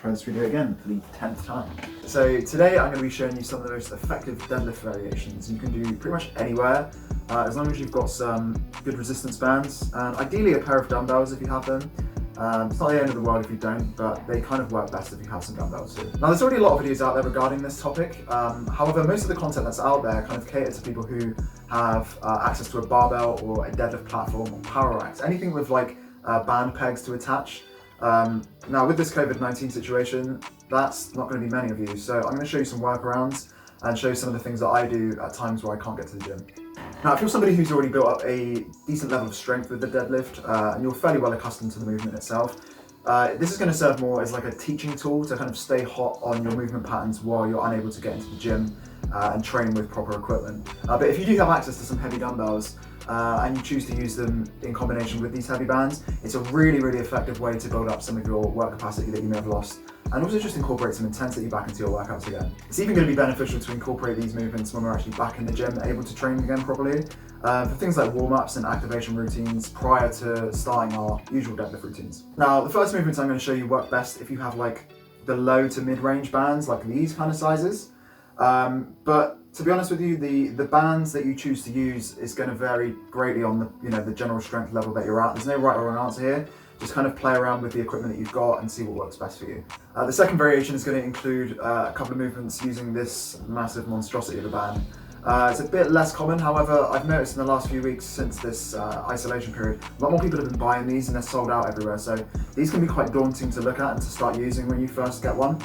try this video again for the 10th time. So today I'm going to be showing you some of the most effective deadlift variations you can do pretty much anywhere, as long as you've got some good resistance bands, and ideally a pair of dumbbells if you have them. It's not the end of the world if you don't, but they kind of work best if you have some dumbbells too. Now there's already a lot of videos out there regarding this topic, however most of the content that's out there kind of cater to people who have access to a barbell or a deadlift platform or power racks, anything with like band pegs to attach. Now with this COVID-19 situation, that's not going to be many of you, so I'm going to show you some workarounds and show you some of the things that I do at times where I can't get to the gym. Now if you're somebody who's already built up a decent level of strength with the deadlift and you're fairly well accustomed to the movement itself, this is going to serve more as like a teaching tool to kind of stay hot on your movement patterns while you're unable to get into the gym and train with proper equipment. But if you do have access to some heavy dumbbells and you choose to use them in combination with these heavy bands, it's a really effective way to build up some of your work capacity that you may have lost, and also just incorporate some intensity back into your workouts again. It's even going to be beneficial to incorporate these movements when we're actually back in the gym, able to train again properly, for things like warm-ups and activation routines prior to starting our usual deadlift routines. Now the first movements I'm going to show you work best if you have like the low to mid-range bands, like these kind of sizes. But to be honest with you, the bands that you choose to use is going to vary greatly on the general strength level that you're at. There's no right or wrong answer here. Just kind of play around with the equipment that you've got and see what works best for you. The second variation is going to include a couple of movements using this massive monstrosity of a band. It's a bit less common, however, I've noticed in the last few weeks since this isolation period, a lot more people have been buying these and they're sold out everywhere, so these can be quite daunting to look at and to start using when you first get one.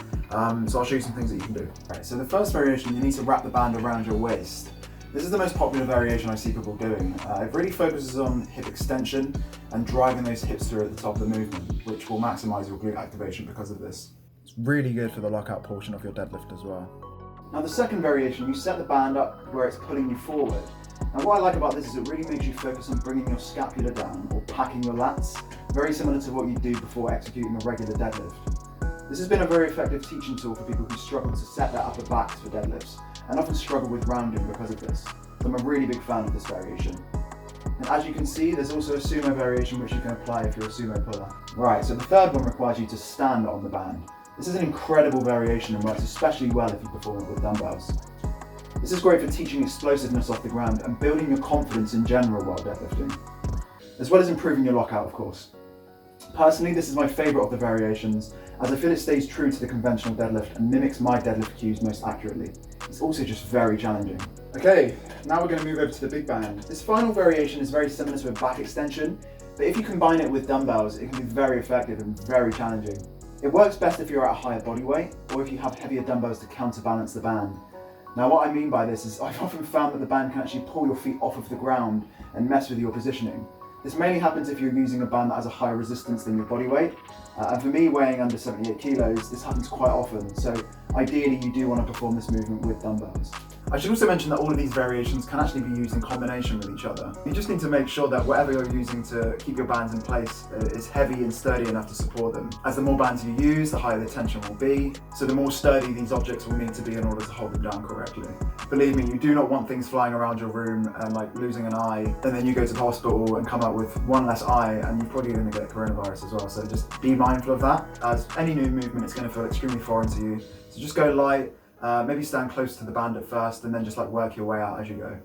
So I'll show you some things that you can do. Right, so the first variation, you need to wrap the band around your waist. This is the most popular variation I see people doing. It really focuses on hip extension and driving those hips through at the top of the movement, which will maximise your glute activation because of this. It's really good for the lockout portion of your deadlift as well. Now the second variation, you set the band up where it's pulling you forward. Now what I like about this is it really makes you focus on bringing your scapula down or packing your lats, very similar to what you do before executing a regular deadlift. This has been a very effective teaching tool for people who struggle to set their upper backs for deadlifts and often struggle with rounding because of this. So I'm a really big fan of this variation. And as you can see, there's also a sumo variation which you can apply if you're a sumo puller. Right, so the third one requires you to stand on the band. This is an incredible variation and works especially well if you perform it with dumbbells. This is great for teaching explosiveness off the ground and building your confidence in general while deadlifting, as well as improving your lockout, of course. Personally, this is my favourite of the variations, as I feel it stays true to the conventional deadlift and mimics my deadlift cues most accurately. It's also just very challenging. Okay, now we're going to move over to the big band. This final variation is very similar to a back extension, but if you combine it with dumbbells, it can be very effective and very challenging. It works best if you're at a higher body weight, or if you have heavier dumbbells to counterbalance the band. Now what I mean by this is I've often found that the band can actually pull your feet off of the ground and mess with your positioning. This mainly happens if you're using a band that has a higher resistance than your body weight. And for me, weighing under 78 kilos, this happens quite often, so ideally you do want to perform this movement with dumbbells. I should also mention that all of these variations can actually be used in combination with each other. You just need to make sure that whatever you're using to keep your bands in place is heavy and sturdy enough to support them. As the more bands you use, the higher the tension will be, so the more sturdy these objects will need to be in order to hold them down correctly. Believe me, you do not want things flying around your room and like losing an eye, and then you go to the hospital and come out with one less eye, and you're probably going to get coronavirus as well, so just be mindful of that. As any new movement is going to feel extremely foreign to you, so just go light. Maybe stand close to the band at first and then just like work your way out as you go.